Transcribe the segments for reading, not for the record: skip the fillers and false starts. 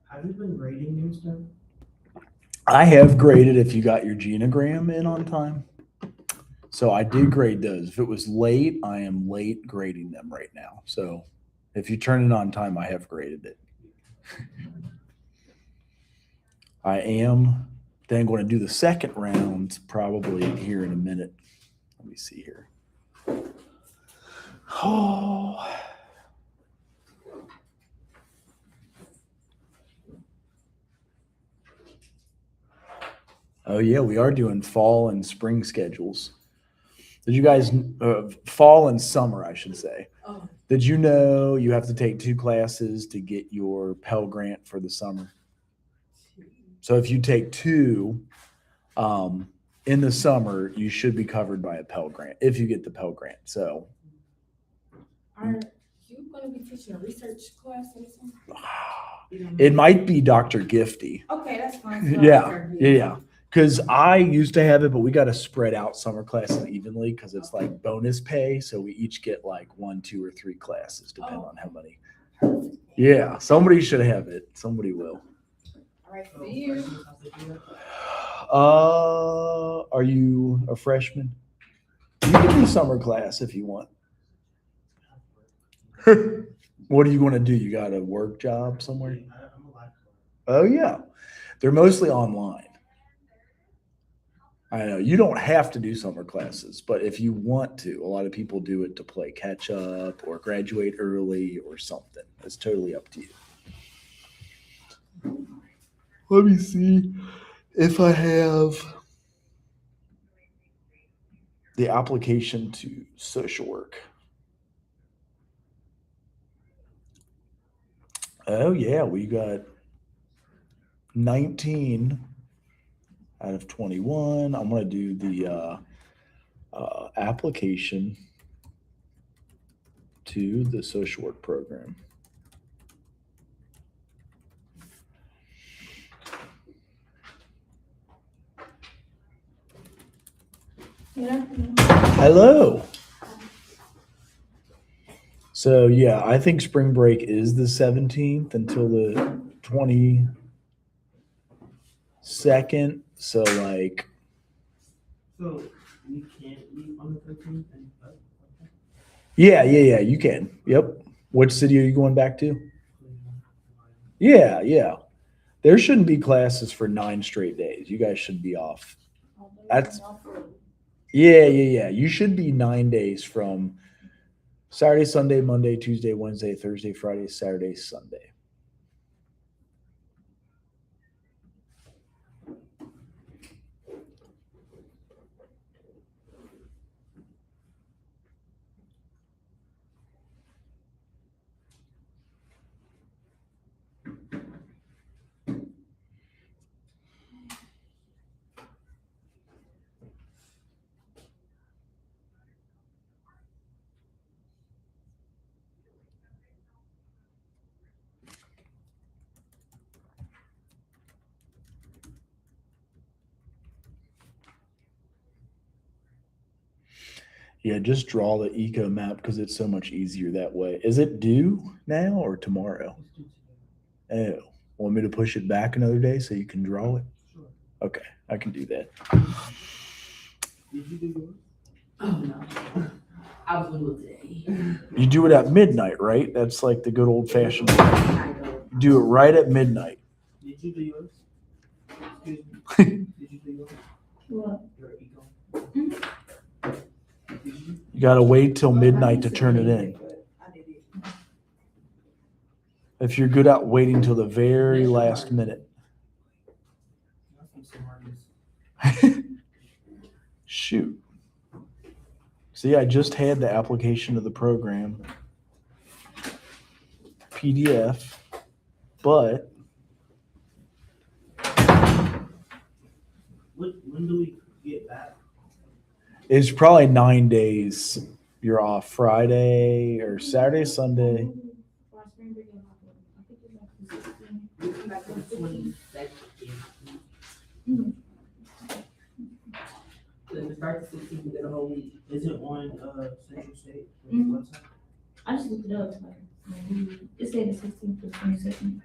Have you been grading new stuff? I have graded if you got your genogram in on time. So I did grade those. If it was late, I am late grading them right now. So if you turn it on time, I have graded it. I am then going to do the second round probably here in a minute. Let me see here. Oh. Oh yeah, we are doing fall and spring schedules. Did you guys fall and summer, I should say? Oh, Did you know you have to take 2 classes to get your Pell Grant for the summer? So if you take two in the summer, you should be covered by a Pell Grant if you get the Pell Grant. So are you going to be teaching a research class or something? it might be Dr. Gifty. Okay, that's fine. So Yeah. Because I used to have it, but we got to spread out summer classes evenly because it's like bonus pay. So we each get like 1, 2, or 3 classes, depending on how many. Perfect. Yeah, somebody should have it. Somebody will. All right, see you. Are you a freshman? You can do summer class if you want. What are you going to do? You got a work job somewhere? I'm a lifeguard. Oh yeah, they're mostly online. I know you don't have to do summer classes, but if you want to, a lot of people do it to play catch up or graduate early or something. It's totally up to you. Let me see if I have the application to social work. Oh yeah, we got 19 out of 21. I'm gonna do the application to the social work program. Yeah. Hello. So yeah, I think spring break is the 17th until the 22nd. So like, So we can't leave on the 13th and yeah, you can. Yep. Which city are you going back to? Yeah. There shouldn't be classes for 9 straight days. You guys should be off. That's yeah. You should be 9 days from Saturday, Sunday, Monday, Tuesday, Wednesday, Thursday, Friday, Saturday, Sunday. Yeah, just draw the eco map because it's so much easier that way. Is it due now or tomorrow? Oh, want me to push it back another day so you can draw it? Sure. Okay, I can do that. Did you do yours? Oh, no. I was little today. You do it at midnight, right? That's like the good old fashioned. I know. Do it right at midnight. Did you do yours? Excuse me. Did you do yours? What? Your ego? Mhm. Did you? You got to wait till midnight to turn it in. I did it. If you're good at waiting till the very last minute. Nothing so hard as Shoot. See, I just had the application to the program PDF, but when do we get back? it's probably 9 days. You're off Friday or Saturday, Sunday. We come back on the 22nd. It starts at 16, we get a whole week. Is it on, Central State Mhm. website? I just looked it up, like, it said the 16th to 22nd.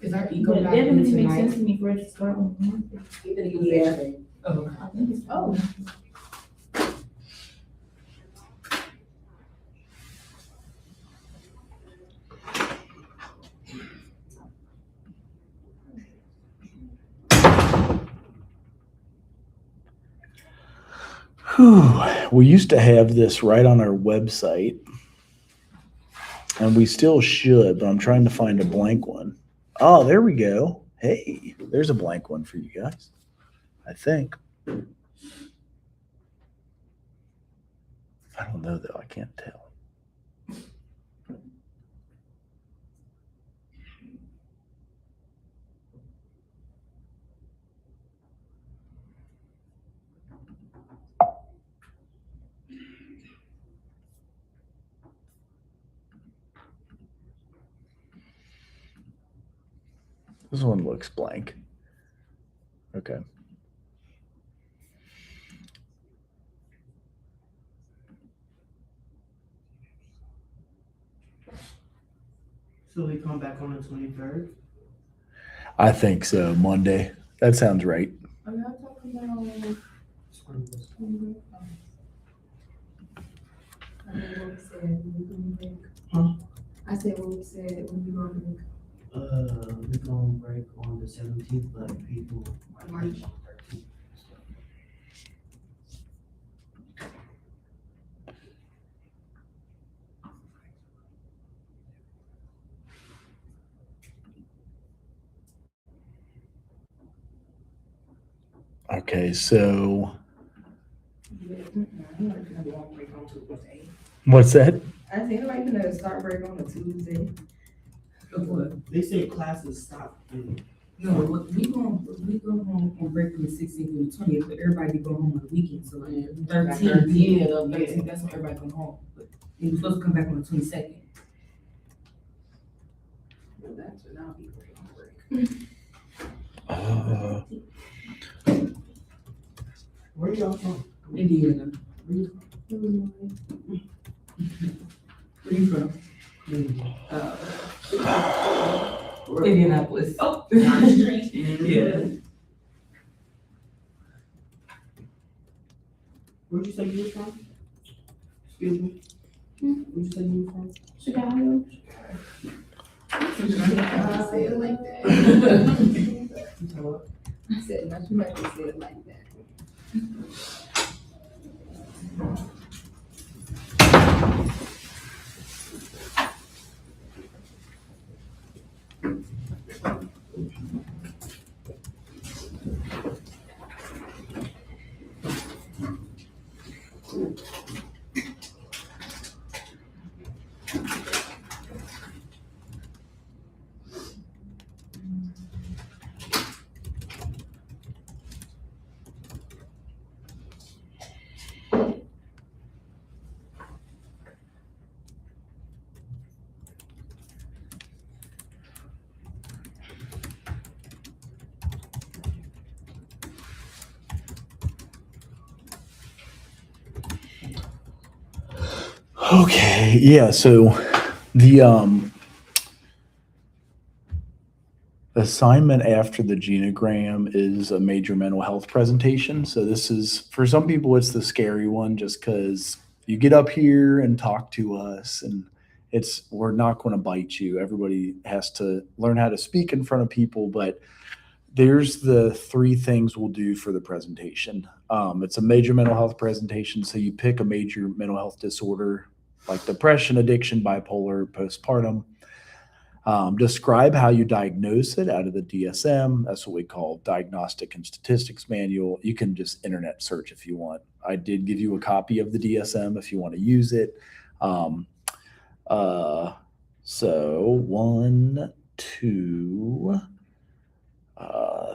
Is our But ego it back in definitely makes sense tonight? to me for it to start on Monday. Even if you Yeah. say, Oh, I think it's. Oh. Whew. We used to have this right on our website, and we still should, but I'm trying to find a blank one. Oh, there we go. Hey, there's a blank one for you guys, I think. I don't know, though. I can't tell. This one looks blank. Okay. So we come back on the 23rd? I think so. Monday. That sounds right. Are y'all talking about? I mean, what we said when we going break. Huh? I said what we said when we going break. We're gonna break on the 17th, but people might March. on the 13th. Okay, so I'm not gonna go on break on Tuesday. what's that? I said, anybody gonna start break on a Tuesday? of what? They say classes stop in No, we go home on break from the 16th to the 20th, but everybody be going home on the weekend, so like 13th, yeah, the 13th, that's when everybody come home. But they were supposed to come back on the 22nd. Well, that's when I'll be break on break. Where y'all from? Indiana. Where you from? Indianapolis. Oh, down the street. Yeah. Where'd you say you was from? Excuse me? Where'd you say you was from? Chicago. I said it like that. You tell what? I said, not you might say it like that. Okay, yeah, so the assignment after the genogram is a major mental health presentation. So this is, for some people, it's the scary one just because you get up here and talk to us and we're not going to bite you. Everybody has to learn how to speak in front of people, but there's the three things we'll do for the presentation. It's a major mental health presentation. So you pick a major mental health disorder like depression, addiction, bipolar, postpartum. Describe how you diagnose it out of the DSM. That's what we call Diagnostic and Statistics Manual. You can just internet search if you want. I did give you a copy of the DSM if you want to use it. So 1, 2,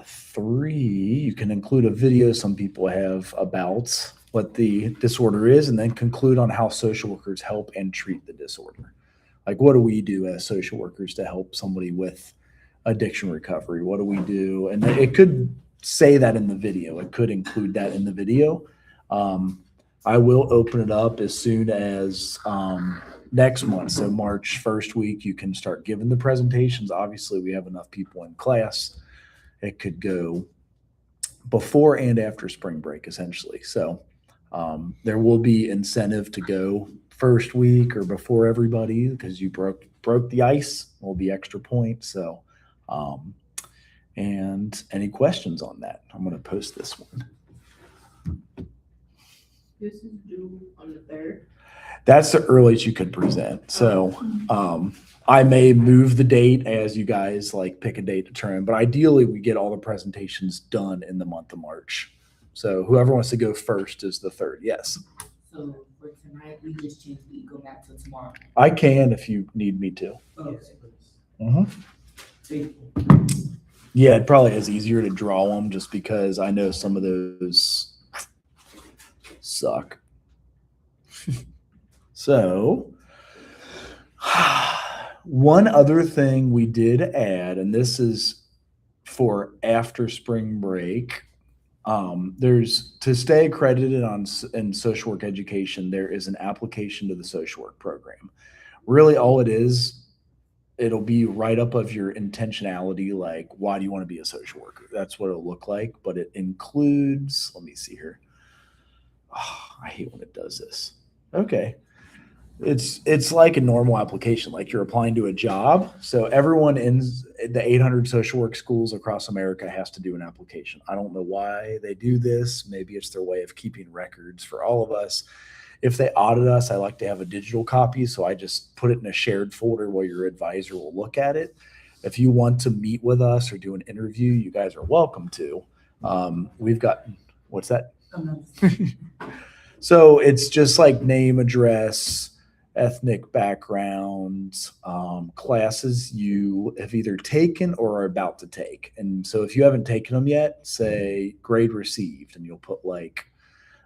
3, you can include a video some people have about what the disorder is, and then conclude on how social workers help and treat the disorder. Like, what do we do as social workers to help somebody with addiction recovery? What do we do? And it could say that in the video. It could include that in the video. I will open it up as soon as next month. So March first week, you can start giving the presentations. Obviously, we have enough people in class. It could go before and after spring break, essentially. So there will be incentive to go first week or before everybody because you broke the ice. Will be extra points. So, and any questions on that? I'm going to post this one. This is due on the 3rd. That's the earliest you could present. So I may move the date as you guys like pick a date to turn, but ideally we get all the presentations done in the month of March. So whoever wants to go first is the 3rd. Yes. So for tonight, we just change the go back to tomorrow. I can if you need me to. Okay. Yeah, it probably is easier to draw them just because I know some of those suck. So one other thing we did add, and this is for after spring break, there's to stay accredited in social work education, there is an application to the social work program. Really all it is, it'll be right up of your intentionality, like why do you want to be a social worker? That's what it'll look like, but it includes, let me see here. Oh, I hate when it does this. Okay. It's like a normal application, like you're applying to a job. So everyone in the 800 social work schools across America has to do an application. I don't know why they do this. Maybe it's their way of keeping records for all of us. If they audit us, I like to have a digital copy. So I just put it in a shared folder where your advisor will look at it. If you want to meet with us or do an interview, you guys are welcome to. We've got, what's that? So it's just like name, address, ethnic background, classes you have either taken or are about to take. And so if you haven't taken them yet, say grade received, and you'll put like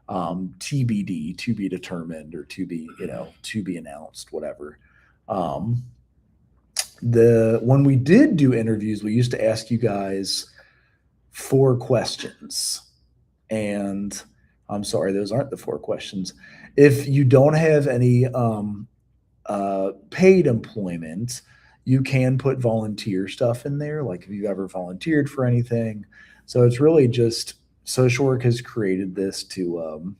TBD, to be determined, or to be, to be announced, whatever. When we did do interviews, we used to ask you guys 4 questions. And I'm sorry, those aren't the 4 questions. If you don't have any paid employment, you can put volunteer stuff in there, like if you've ever volunteered for anything. So it's really just social work has created this to,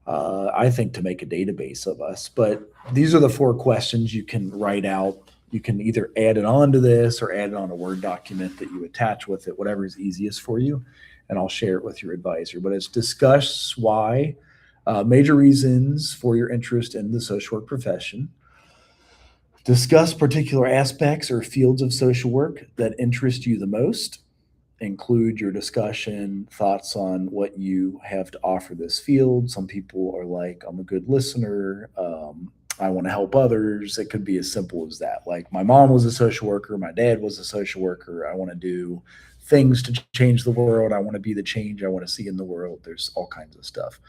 I think, to make a database of us. But these are the 4 questions you can write out. You can either add it on to this or add it on a Word document that you attach with it, whatever is easiest for you. And I'll share it with your advisor. But it's discuss why, major reasons for your interest in the social work profession. Discuss particular aspects or fields of social work that interest you the most. Include your discussion, thoughts on what you have to offer this field. Some people are like, I'm a good listener. I want to help others. It could be as simple as that. Like my mom was a social worker. My dad was a social worker. I want to do things to change the world. I want to be the change I want to see in the world. There's all kinds of stuff.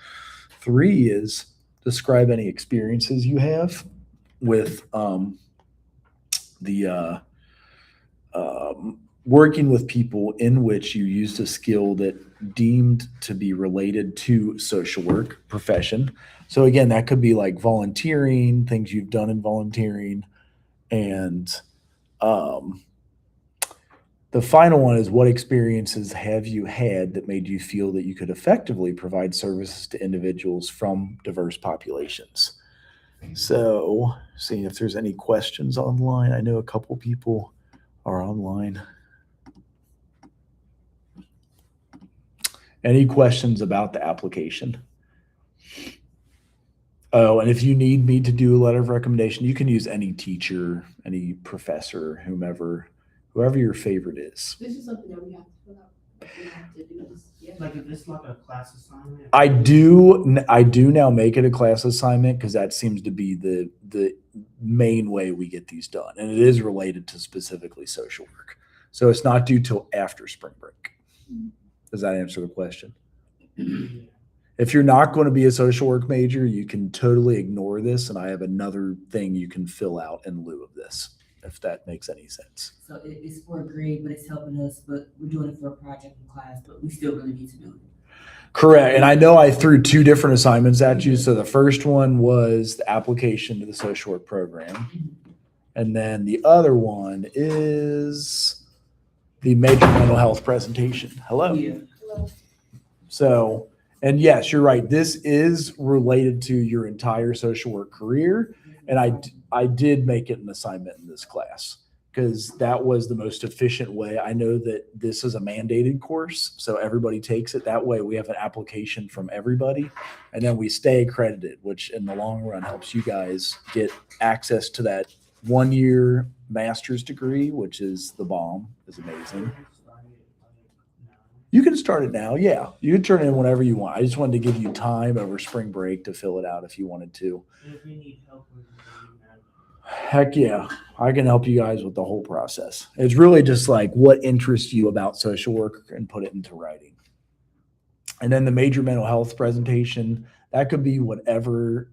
3 is describe any experiences you have with working with people in which you used a skill that deemed to be related to social work profession. So again, that could be like volunteering, things you've done in volunteering. And the final one is what experiences have you had that made you feel that you could effectively provide services to individuals from diverse populations? So seeing if there's any questions online. I know a couple people are online. Any questions about the application? Oh, and if you need me to do a letter of recommendation, you can use any teacher, any professor, whomever your favorite is. This is something that we have to fill out. We have to do this. Yeah. Like if it's like a class assignment. I do now make it a class assignment because that seems to be the main way we get these done. And it is related to specifically social work. So it's not due till after spring break. Does that answer the question? If you're not going to be a social work major, you can totally ignore this. And I have another thing you can fill out in lieu of this. if that makes any sense. So it's for a grade, but it's helping us, but we're doing it for a project in class, but we still really need to do it. Correct. And I know I threw two different assignments at you. So the first one was the application to the social work program. And then the other one is the major mental health presentation. Hello. Yeah. So, and yes, you're right. This is related to your entire social work career. And I did make it an assignment in this class because that was the most efficient way. I know that this is a mandated course, so everybody takes it. That way we have an application from everybody, and then we stay accredited, which in the long run helps you guys get access to that 1-year master's degree, which is the bomb, is amazing. You can start it now. Yeah, you can turn it in whenever you want. I just wanted to give you time over spring break to fill it out if you wanted to. And if you need help with it, then you can Heck yeah, I can help you guys with the whole process. It's really just like what interests you about social work and put it into writing. And then the major mental health presentation, that could be whatever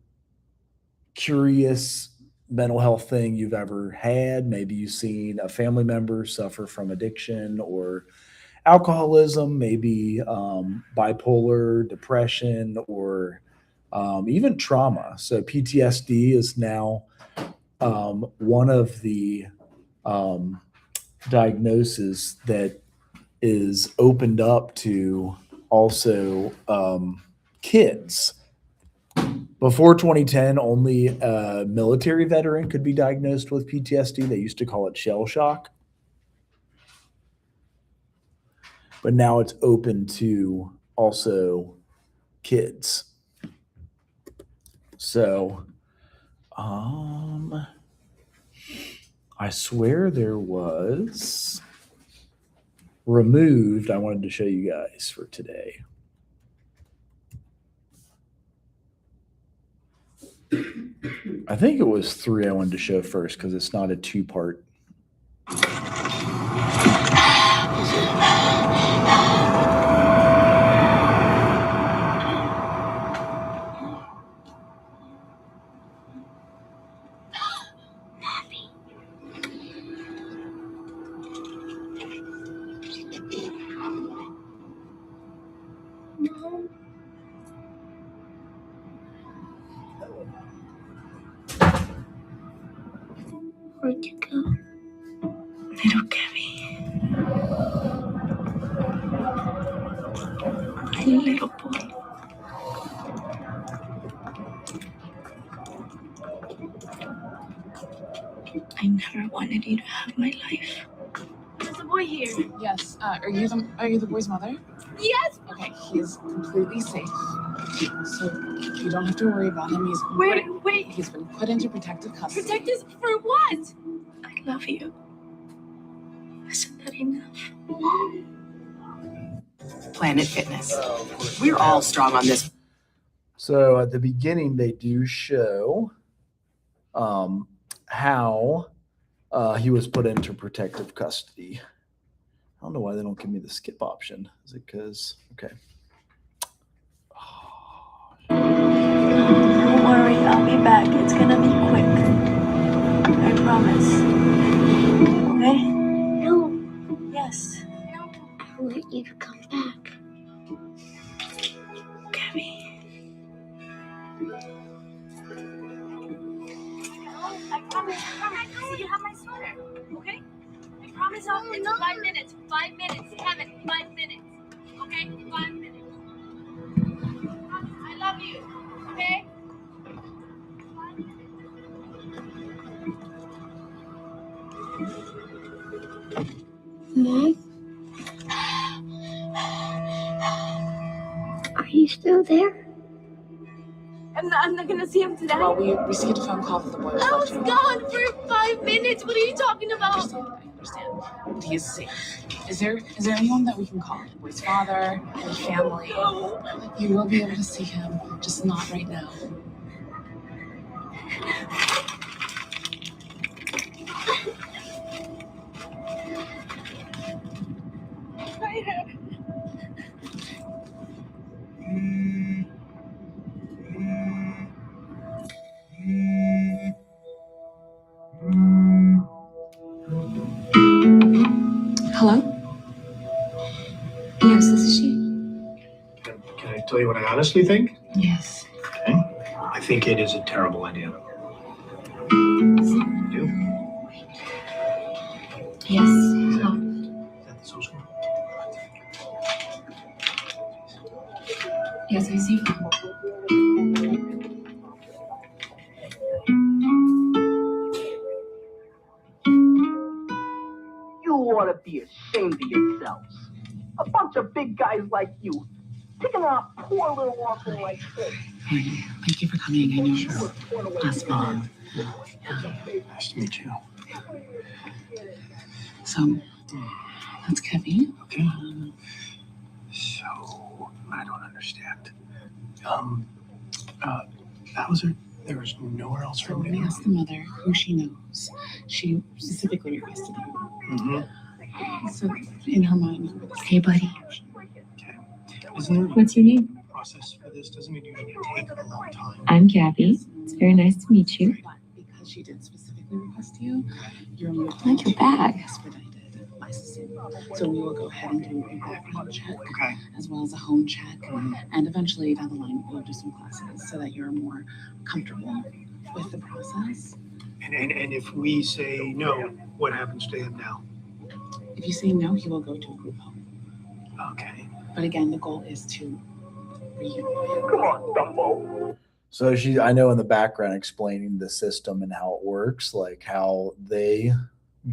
curious mental health thing you've ever had. Maybe you've seen a family member suffer from addiction or alcoholism, maybe bipolar, depression, or even trauma. So PTSD is now one of the diagnoses that is opened up to also kids. Before 2010, only a military veteran could be diagnosed with PTSD. They used to call it shell shock. But now it's open to also kids. So, I swear there was removed. I wanted to show you guys for today. I think it was 3 I wanted to show first because it's not a 2-part. Where'd you go? Little Kevin. My little boy. I never wanted you to have my life. There's a boy here. Yes. Are you the boy's mother? Yes! Okay, he's completely safe. So you don't have to worry about him. He's been put into protective custody. Protect us for what? I love you. Isn't that enough? Planet Fitness. We're all strong on this. So at the beginning, they do show how he was put into protective custody. I don't know why they don't give me the skip option. Is it because, okay. Don't worry, I'll be back. It's gonna be quick. I promise. Okay? No, Yes. no, I want you to come back. Kevin. I promise. So you have my sweater, okay? I promise I'll. It's 5 minutes. 5 minutes, Kevin. 5 minutes. Okay? 5 minutes. I love you. Okay? 5 minutes. Mom? Are you still there? I'm not gonna see him tonight. Well, we received a phone call that the boy was I left was in. gone for 5 minutes. What are you talking I about? understand. But he is safe. Is there anyone that we can call? The boy's father, any family? You will be able to see him, just not right now. Hello? Yes, this is she. Can I tell you what I honestly think? Yes. Okay. I think it is a terrible idea. You do? Yes. Is that the social? Yes, I see. You ought to be ashamed of yourselves. A bunch of big guys like you, picking on a poor little orphan like this. Hey, thank you for coming. I know it's last minute. Nice to meet you. So, that's Kevin. Okay. So, I don't understand. That was there was nowhere else for So me we to go. asked the mother who she knows. She specifically requested you. Mm-hmm. So, in her mind, you were the hey, buddy. Okay. Isn't there What's your name? a process for this? Doesn't it usually take a long time? I'm Gabby. It's very nice to meet you. But because she did specifically request you, you're moved I like your bag. expedited licensing. So we will go ahead and do a background check Okay. as well as a home check, and eventually down the line we'll do some classes so that you're more comfortable with the process. And if we say no, what happens to him now? If you say no, he will go to a group home. Okay. But again, the goal is to reunite. Come on, Dumbo. So I know in the background explaining the system and how it works, like how they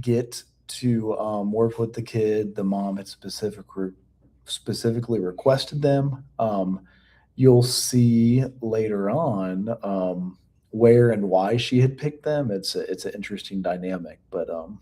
get to work with the kid. The mom had specifically requested them. You'll see later on where and why she had picked them. It's an interesting dynamic, but I'm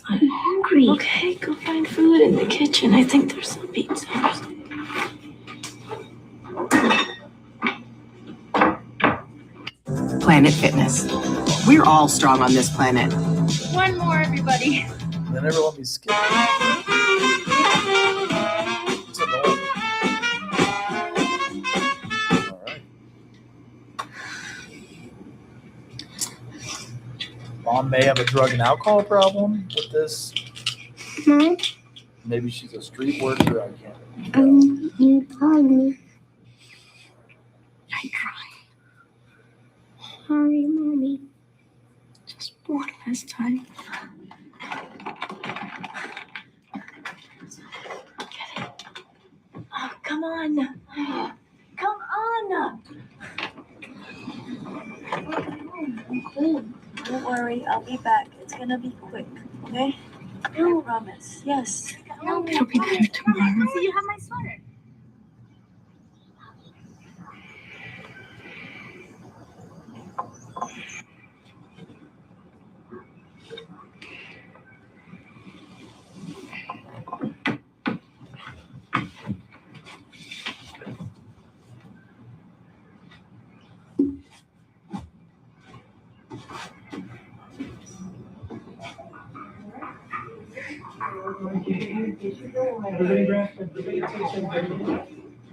hungry. Okay, go find food in the kitchen. I think there's some pizza or something. Planet Fitness. We're all strong on this planet. One more, everybody. they never let me skip. It's annoying. All right. Mom may have a drug and alcohol problem with this. Mom, Maybe she's a street worker. I can't. you called me. I cry. Sorry, Mommy. Just one last time. Get it. Oh, come on. Come on. I'm cold. Don't worry, I'll be back. It's gonna be quick, okay? I promise. Yes. No, It'll be better tomorrow. So you have my sweater.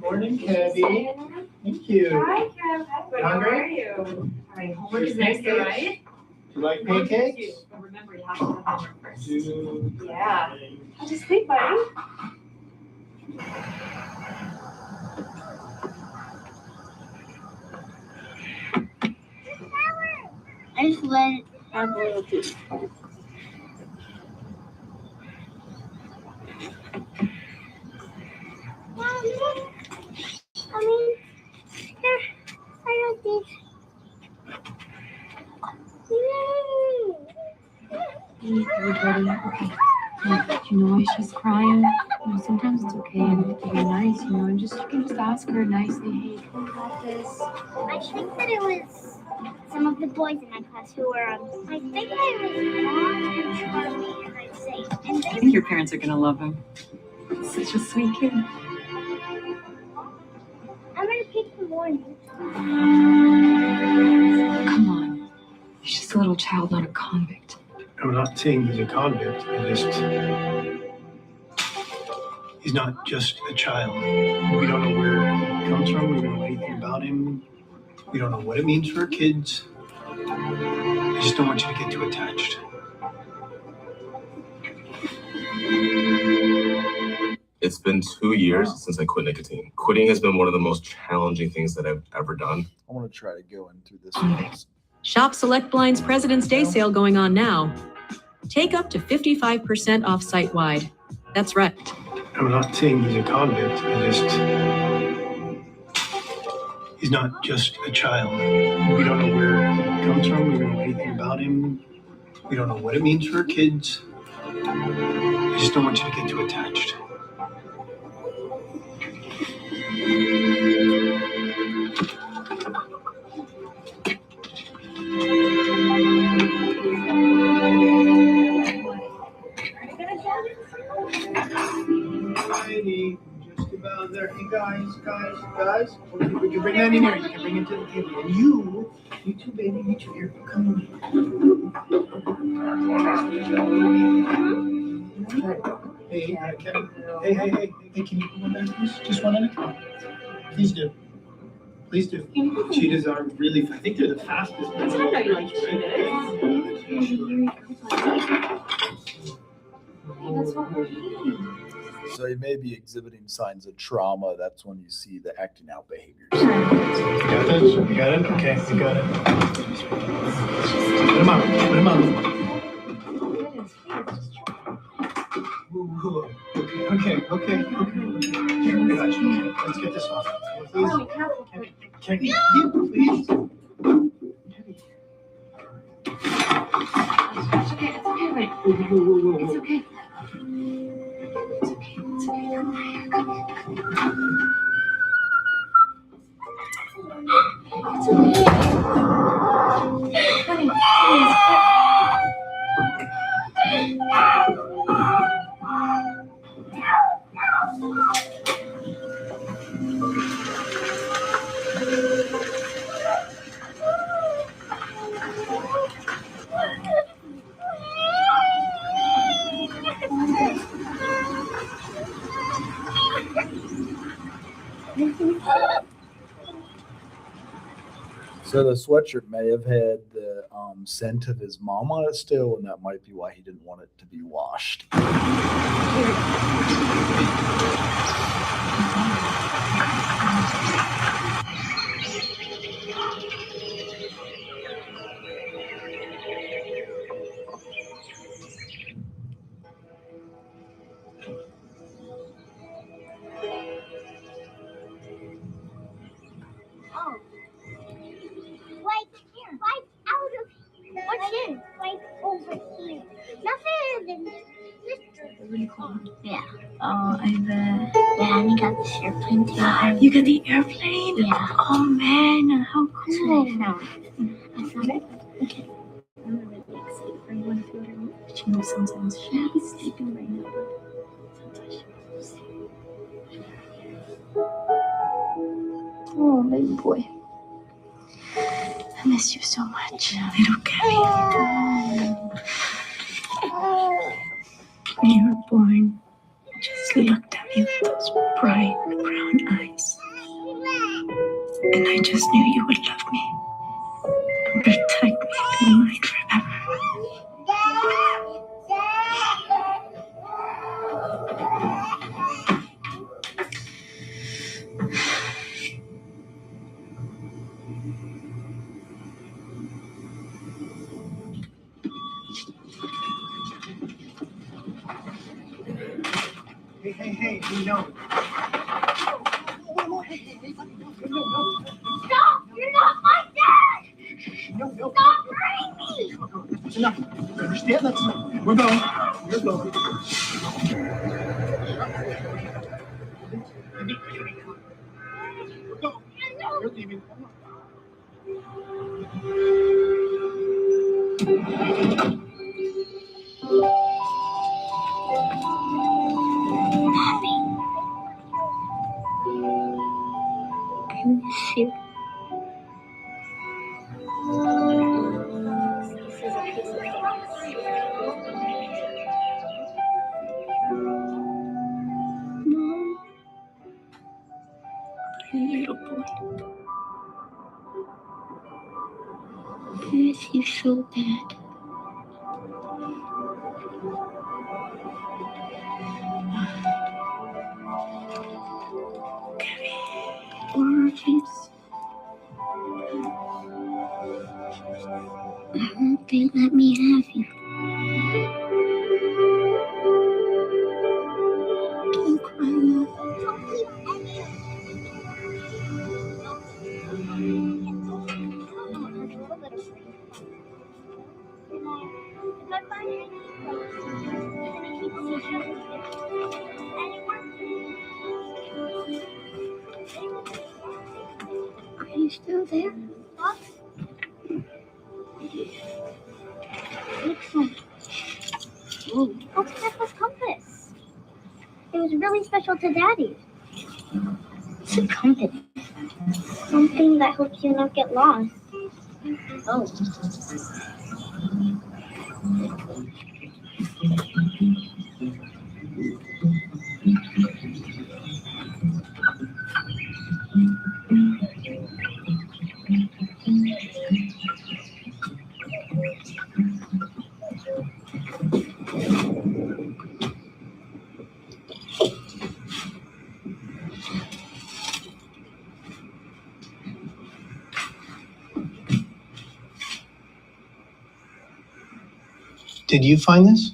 Morning, Kevin. Thank you. Hi, Kev. How are you? All right, homework is next, right? You like pancakes? But remember, you have to have homework first. Do. Yeah. I'll just sleep, buddy. I just let it have a little piece. Mommy, here, I got these. Hey, everybody. Okay. You know why she's crying? You know, sometimes it's okay to be nice, you know, and you can just ask her nicely, hey, can you got this? I think that it was some of the boys in my class who were, I think I was Mom and Charlie and I'd say, and I they think your parents are gonna love him. Such a sweet kid. I'm gonna pick the morning. Come on. He's just a little child, not a convict. I'm not saying he's a convict. He's not just a child. We don't know where he comes from. We don't know anything about him. We don't know what it means for kids. I just don't want you to get too attached. It's been 2 years since I quit nicotine. Quitting has been one of the most challenging things that I've ever done. I want to try to go in through this. Shop Select Blind's President's Day sale going on now. Take up to 55% off site-wide. That's right. I'm not saying he's a convict. He's not just a child. We don't know where he comes from. We don't know anything about him. We don't know what it means for kids. I just don't want you to get too attached. Alrighty, just about there. Hey guys. We can bring that in here. You can bring it to the table. And you too, baby. You too. Here, come on. Hey, can you come on there, please? Just one at a time. Please do. Cheetahs are really, I think they're the fastest. That's how I know you like cheetahs. That's what we're eating. So he may be exhibiting signs of trauma. That's when you see the acting out behaviors. You got it? Okay, you got it. Put him on. Okay. Here, guys, let's get this off. Please. Can you please? It's okay, whoa. It's okay. Come here. It's okay. Honey, please. So the sweatshirt may have had the scent of his mom on it still, and that might be why he didn't want it to be washed. Oh. Wipe out of here. What's this? Wipe over here. Nothing than this. Really cold. Yeah. Oh, I bet. Yeah, and you got this airplane too. You got the airplane? Yeah. Oh man, how cool. I found it. Okay. I'm really excited for you. Want to feel her move? She moves sometimes. She's sleeping right now, but sometimes she moves. Oh, baby boy. I miss you so much. Little Kevin. When you were born, you just looked at me with those bright brown eyes. And I just knew you would love me and protect me and be mine forever. Hey, no. Stop! You're not my dad! No. Stop hurting me! That's enough. You understand? That's enough. We're going. We're going. We're leaving. I miss you. miss you so bad. Orphans. I hope they let me have you. Don't cry, Mom. Are you still there? What's Grandpa's compass? It was really special to Daddy. It's a compass. Something that helps you not get lost. Oh. Did you find this?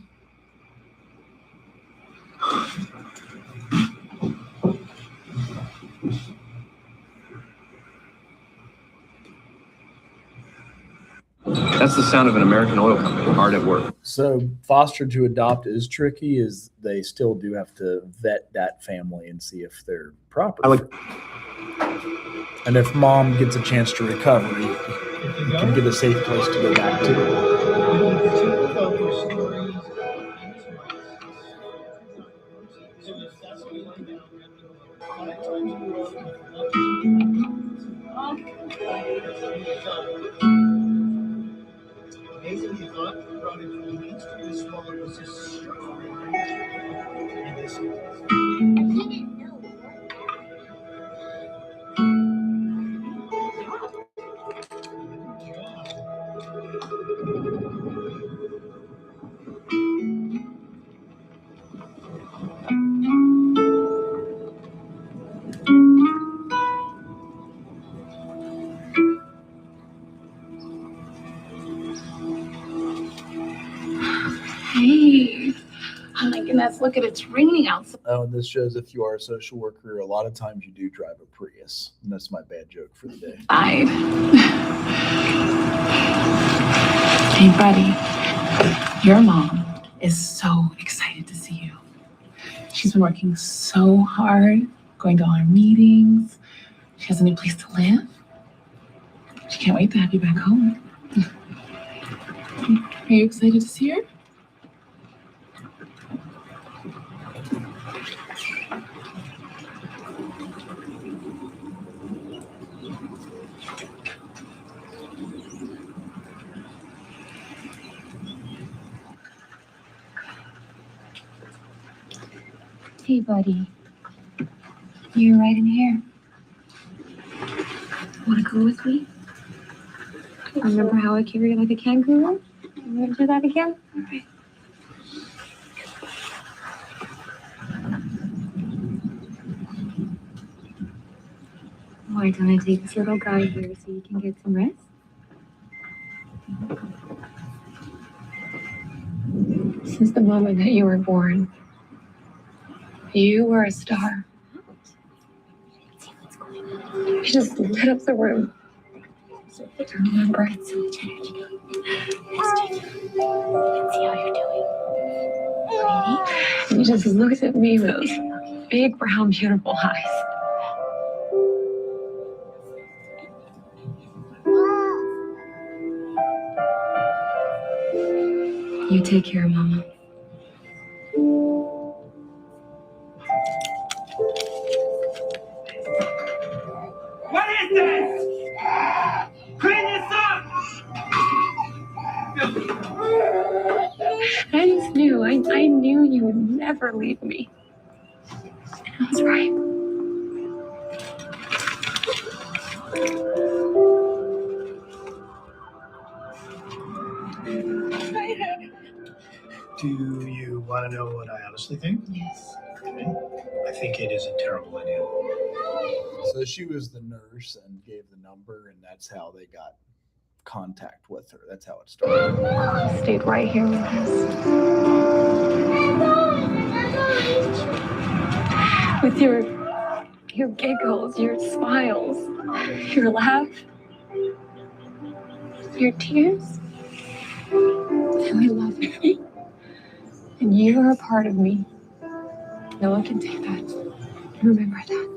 That's the sound of an American oil company hard at work. So foster to adopt is tricky, is they still do have to vet that family and see if they're proper. And if mom gets a chance to recover, you can get a safe place to go back to. Amazing he thought brought it from the Main Street as small as this. Hey. Oh my goodness, look at it. It's raining outside. Oh, this shows if you are a social worker, a lot of times you do drive a Prius. And that's my bad joke for the day. Hey, buddy. Your mom is so excited to see you. She's been working so hard, going to all our meetings. She has a new place to live. She can't wait to have you back home. Are you excited to see her? Hey, buddy. You're right in here. Want to go with me? Remember how I carried you like a kangaroo? You want to do that again? All right. Why don't I take this little guy here so you can get some rest? Since the moment that you were born, you were a star. You just lit up the room. Remember? It's so much energy. Let's see how you're doing. You just looked at me with those big, brown, beautiful eyes. You take care, Mama. What is this? Clean this up! I just knew. I knew you would never leave me. I was right. Do you want to know what I honestly think? Yes. Okay. I think it is a terrible idea. So she was the nurse and gave the number, and that's how they got contact with her. That's how it started. You stayed right here with us. With your giggles, your smiles, your laugh, your tears. And we love you. And you are a part of me. No one can take that. Remember that.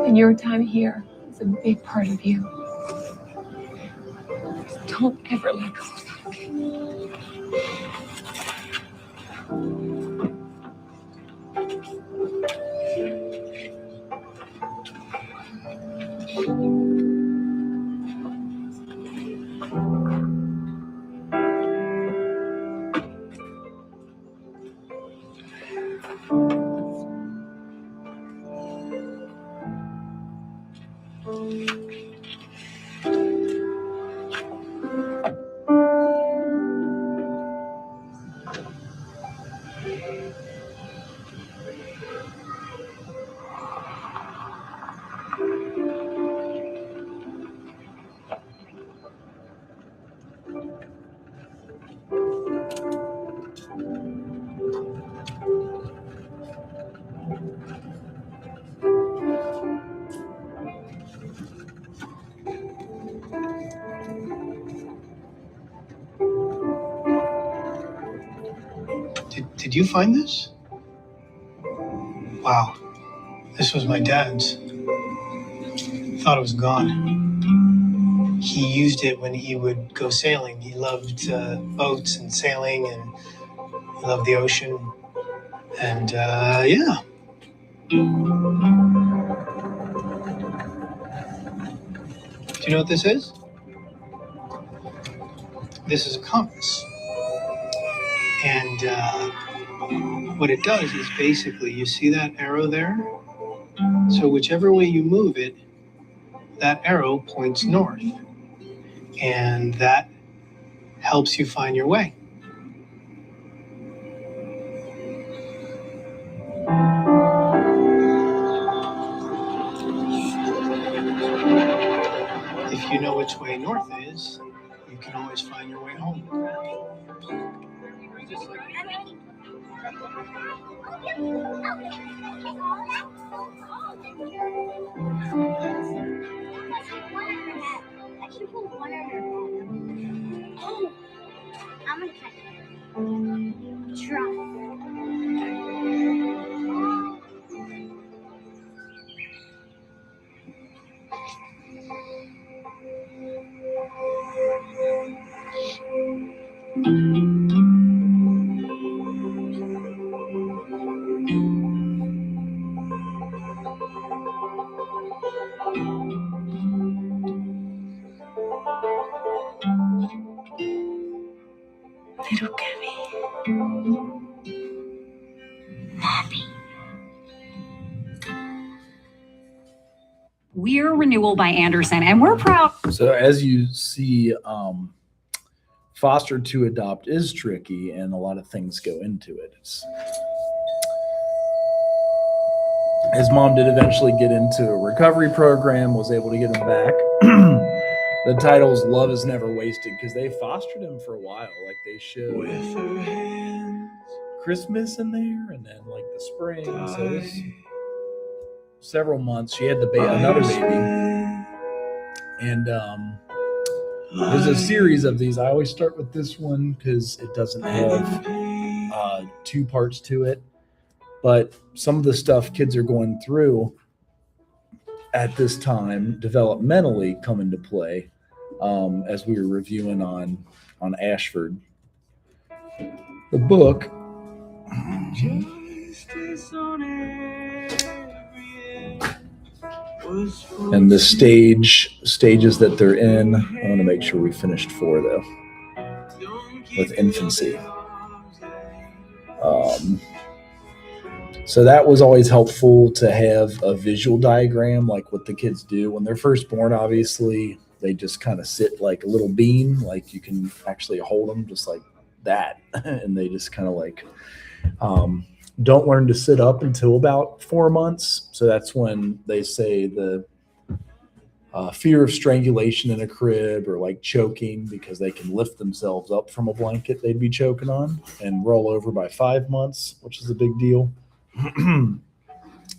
And your time here is a big part of you. Don't ever let go of that, okay? Did you find this? Wow. This was my dad's. Thought it was gone. He used it when he would go sailing. He loved boats and sailing, and he loved the ocean. And yeah. Do you know what this is? This is a compass. And what it does is basically, you see that arrow there? So whichever way you move it, that arrow points north. And that helps you find your way. If you know which way north is, you can always find your way home. Oh, I'm gonna catch it. Try. Little Kevin. Mommy. We're Renewal by Anderson, and we're proud. So as you see, foster to adopt is tricky, and a lot of things go into it. His mom did eventually get into a recovery program, was able to get him back. The title's Love Is Never Wasted, because they fostered him for a while. Like they showed with her hands Christmas in there, and then like the spring. So it was several months. She had another baby. And there's a series of these. I always start with this one because it doesn't have two parts to it. But some of the stuff kids are going through at this time developmentally come into play, as we were reviewing on Ashford. The book. And the stages that they're in. I want to make sure we finished 4 though, with infancy. So that was always helpful to have a visual diagram, like what the kids do when they're first born. Obviously, they just kind of sit like a little bean, like you can actually hold them, just like that. And they just kind of like don't learn to sit up until about 4 months. So that's when they say the fear of strangulation in a crib or like choking, because they can lift themselves up from a blanket they'd be choking on and roll over by 5 months, which is a big deal.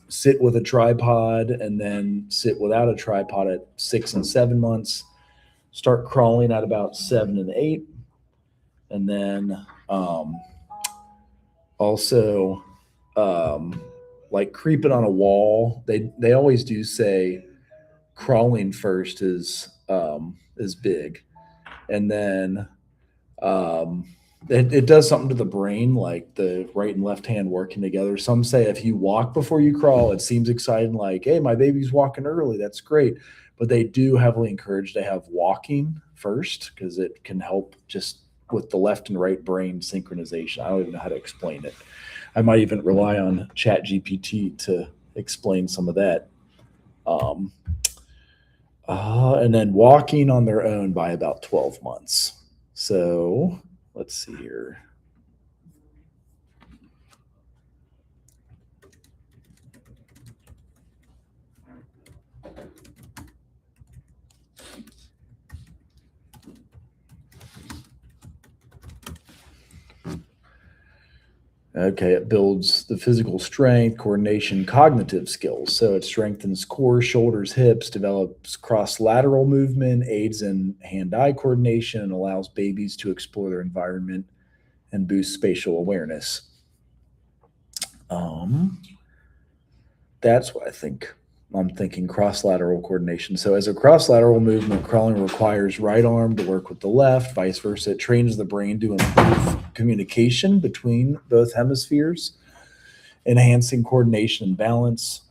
Sit with a tripod and then sit without a tripod at 6 and 7 months. Start crawling at about 7 and 8. And then also like creeping on a wall. They always do say crawling first is big, and then it does something to the brain, like the right and left hand working together. Some say if you walk before you crawl, it seems exciting, like, hey, my baby's walking early, that's great. But they do heavily encourage to have walking first, because it can help just with the left and right brain synchronization. I don't even know how to explain it. I might even rely on ChatGPT to explain some of that. And then walking on their own by about 12 months. So let's see here. Okay, it builds the physical strength, coordination, cognitive skills. So it strengthens core, shoulders, hips, develops cross-lateral movement, aids in hand-eye coordination, and allows babies to explore their environment and boost spatial awareness. That's what I'm thinking cross-lateral coordination. So as a cross-lateral movement, crawling requires right arm to work with the left, vice versa. It trains the brain to improve communication between both hemispheres, enhancing coordination and balance.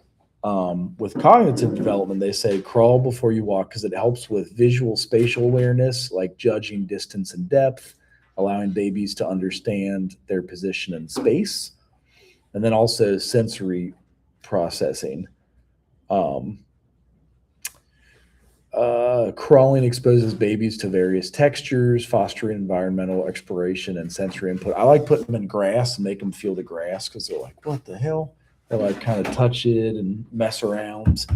With cognitive development, they say crawl before you walk because it helps with visual spatial awareness, like judging distance and depth, allowing babies to understand their position in space, and then also sensory processing. Crawling exposes babies to various textures, fostering environmental exploration and sensory input. I like putting them in grass and make them feel the grass, because they're like, what the hell? They like kind of touch it and mess around.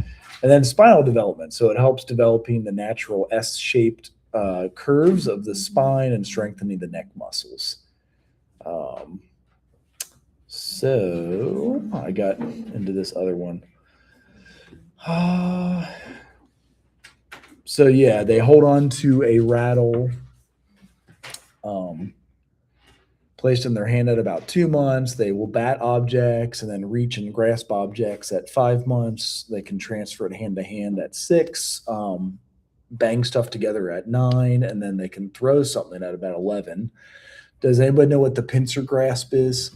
And then spinal development. So it helps developing the natural S-shaped curves of the spine and strengthening the neck muscles. So I got into this other one. So yeah, they hold on to a rattle placed in their hand at about 2 months. They will bat objects and then reach and grasp objects at 5 months. They can transfer it hand to hand at 6, bang stuff together at 9, and then they can throw something at about 11. Does anybody know what the pincer grasp is?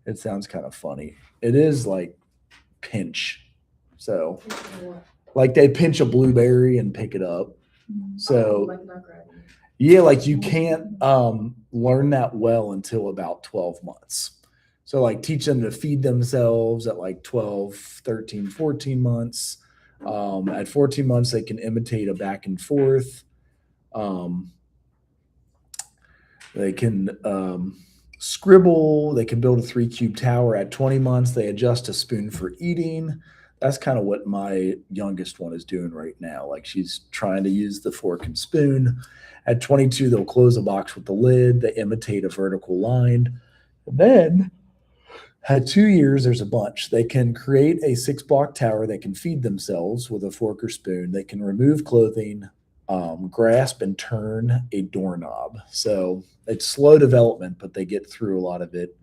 It sounds kind of funny. It is like pinch. So like they pinch a blueberry and pick it up. So yeah, like you can't learn that well until about 12 months. So like teach them to feed themselves at like 12, 13, 14 months. At 14 months, they can imitate a back and forth. They can scribble. They can build a 3-cube tower. At 20 months, they adjust a spoon for eating. That's kind of what my youngest one is doing right now. Like she's trying to use the fork and spoon. At 22, they'll close a box with the lid. They imitate a vertical line. And then at 2 years, there's a bunch. They can create a 6-block tower. They can feed themselves with a fork or spoon. They can remove clothing, grasp and turn a doorknob. So it's slow development, but they get through a lot of it.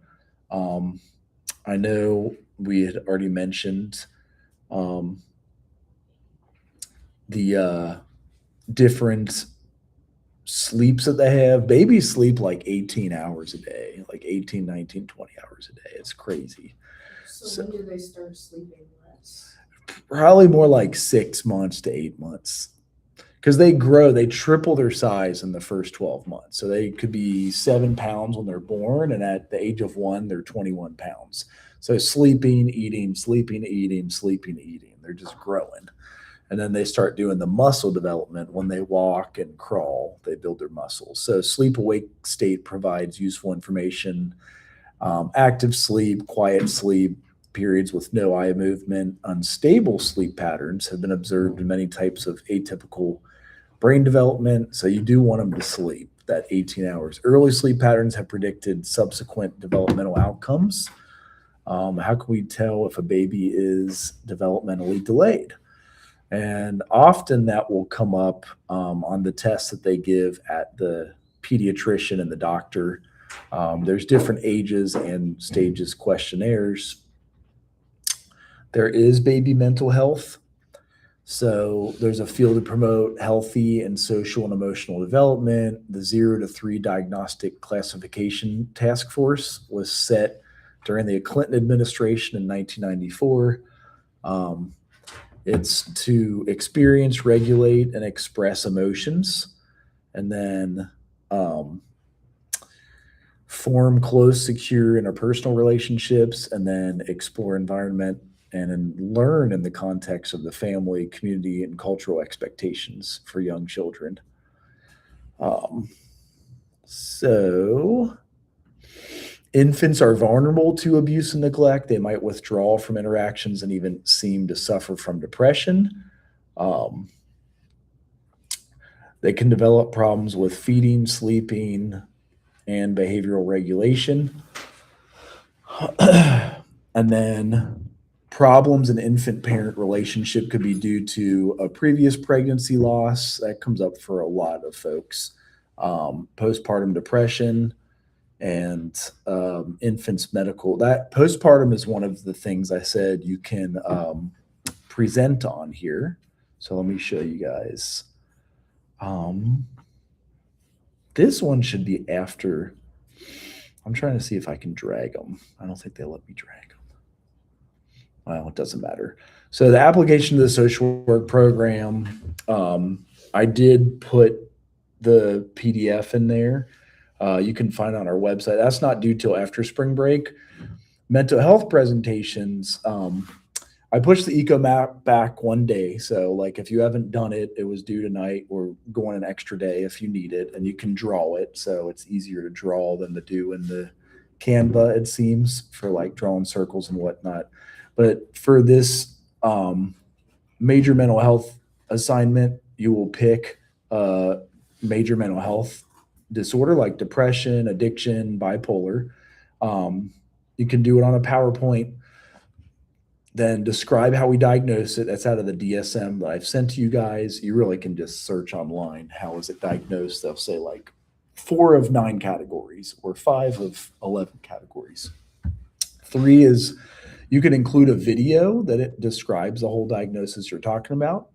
I know we had already mentioned the different sleeps that they have. Babies sleep like 18 hours a day, like 18, 19, 20 hours a day. It's crazy. So when do they start sleeping less? Probably more like 6 months to 8 months. Because they grow, they triple their size in the first 12 months. So they could be 7 pounds when they're born, and at the age of 1, they're 21 pounds. So sleeping, eating, sleeping, eating, sleeping, eating. They're just growing. And then they start doing the muscle development when they walk and crawl, they build their muscles. So sleep awake state provides useful information. Active sleep, quiet sleep, periods with no eye movement, unstable sleep patterns have been observed in many types of atypical brain development. So you do want them to sleep that 18 hours. Early sleep patterns have predicted subsequent developmental outcomes. How can we tell if a baby is developmentally delayed? And often that will come up on the tests that they give at the pediatrician and the doctor. There's different ages and stages questionnaires. There is baby mental health. So there's a field to promote healthy and social and emotional development. The 0 to 3 diagnostic classification task force was set during the Clinton administration in 1994. It's to experience, regulate, and express emotions, and then form close, secure interpersonal relationships, and then explore environment and learn in the context of the family, community, and cultural expectations for young children. So infants are vulnerable to abuse and neglect. They might withdraw from interactions and even seem to suffer from depression. They can develop problems with feeding, sleeping, and behavioral regulation. And then problems in infant-parent relationship could be due to a previous pregnancy loss. That comes up for a lot of folks. Postpartum depression and infants medical. That postpartum is one of the things I said you can present on here. So let me show you guys. This one should be after. I'm trying to see if I can drag them. I don't think they let me drag them. Well, it doesn't matter. So the application to the social work program, I did put the PDF in there. You can find on our website. That's not due till after spring break. Mental health presentations, I pushed the eco map back one day. So like if you haven't done it, it was due tonight. We're going an extra day if you need it, and you can draw it. So it's easier to draw than to do in the Canva, it seems, for like drawing circles and whatnot. But for this major mental health assignment, you will pick a major mental health disorder like depression, addiction, bipolar. You can do it on a PowerPoint. Then describe how we diagnose it. That's out of the DSM that I've sent to you guys. You really can just search online. How is it diagnosed? They'll say like 4 of 9 categories or 5 of 11 categories. 3 is you can include a video that it describes the whole diagnosis you're talking about.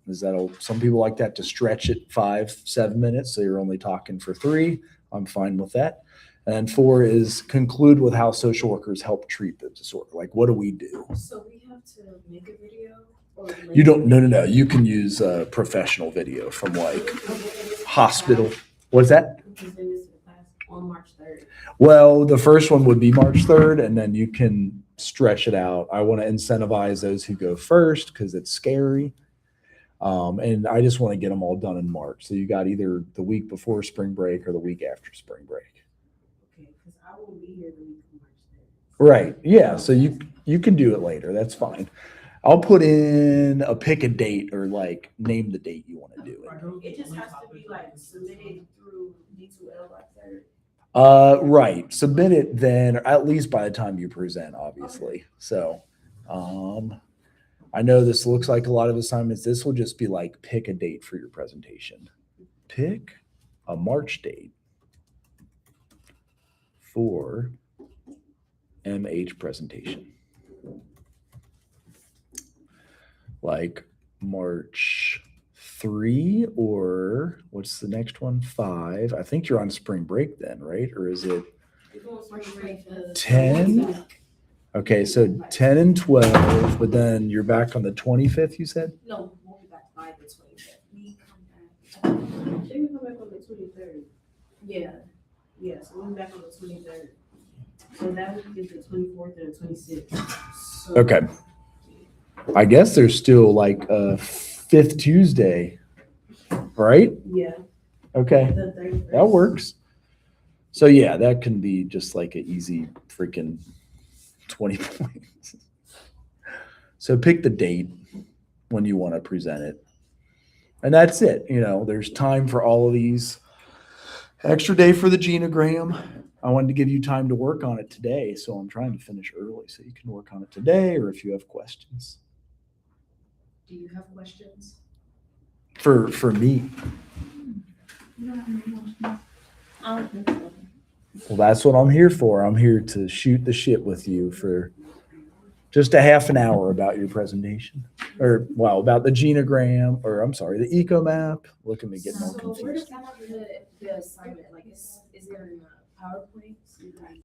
Some people like that to stretch it 5-7 minutes. So you're only talking for 3. I'm fine with that. And 4 is conclude with how social workers help treat the disorder. Like, what do we do? So we have to make a video? Or You don't, no. You can use a professional video from like hospital. What's that? On March 3rd. Well, the first one would be March 3rd, and then you can stretch it out. I want to incentivize those who go first because it's scary. And I just want to get them all done in March. So you got either the week before spring break or the week after spring break. Okay, because I will be here the week of March 3rd. Right. Yeah. So you can do it later. That's fine. I'll put in a pick a date or like name the date you want to do it. It just has to be like submitted through D2L by 3rd. Right. Submit it then, or at least by the time you present, obviously. So, I know this looks like a lot of assignments. This will just be like pick a date for your presentation. Pick a March date for MH presentation. Like March 3 or what's the next one? 5. I think you're on spring break then, right? Or is it 10? Okay, so 10 and 12, but then you're back on the 25th, you said? No, we'll be back by the 25th. We come back. I think we come back on the 23rd. Yeah, so we'll be back on the 23rd. So that would be the 24th and the 26th. So, Okay. I guess there's still like a 5th Tuesday, right? Yeah. Okay, The 31st. that works. So yeah, that can be just like an easy freaking 20 points. So pick the date when you want to present it. And that's it. You know, there's time for all of these. Extra day for the genogram. I wanted to give you time to work on it today, so I'm trying to finish early so you can work on it today, or if you have questions. Do you have questions? For me. Well, that's what I'm here for. I'm here to shoot the shit with you for just a half an hour about your presentation. Or, well, about the genogram, or I'm sorry, the eco map. Look at me getting all So where does confused. that have the assignment? Like, is there a PowerPoint?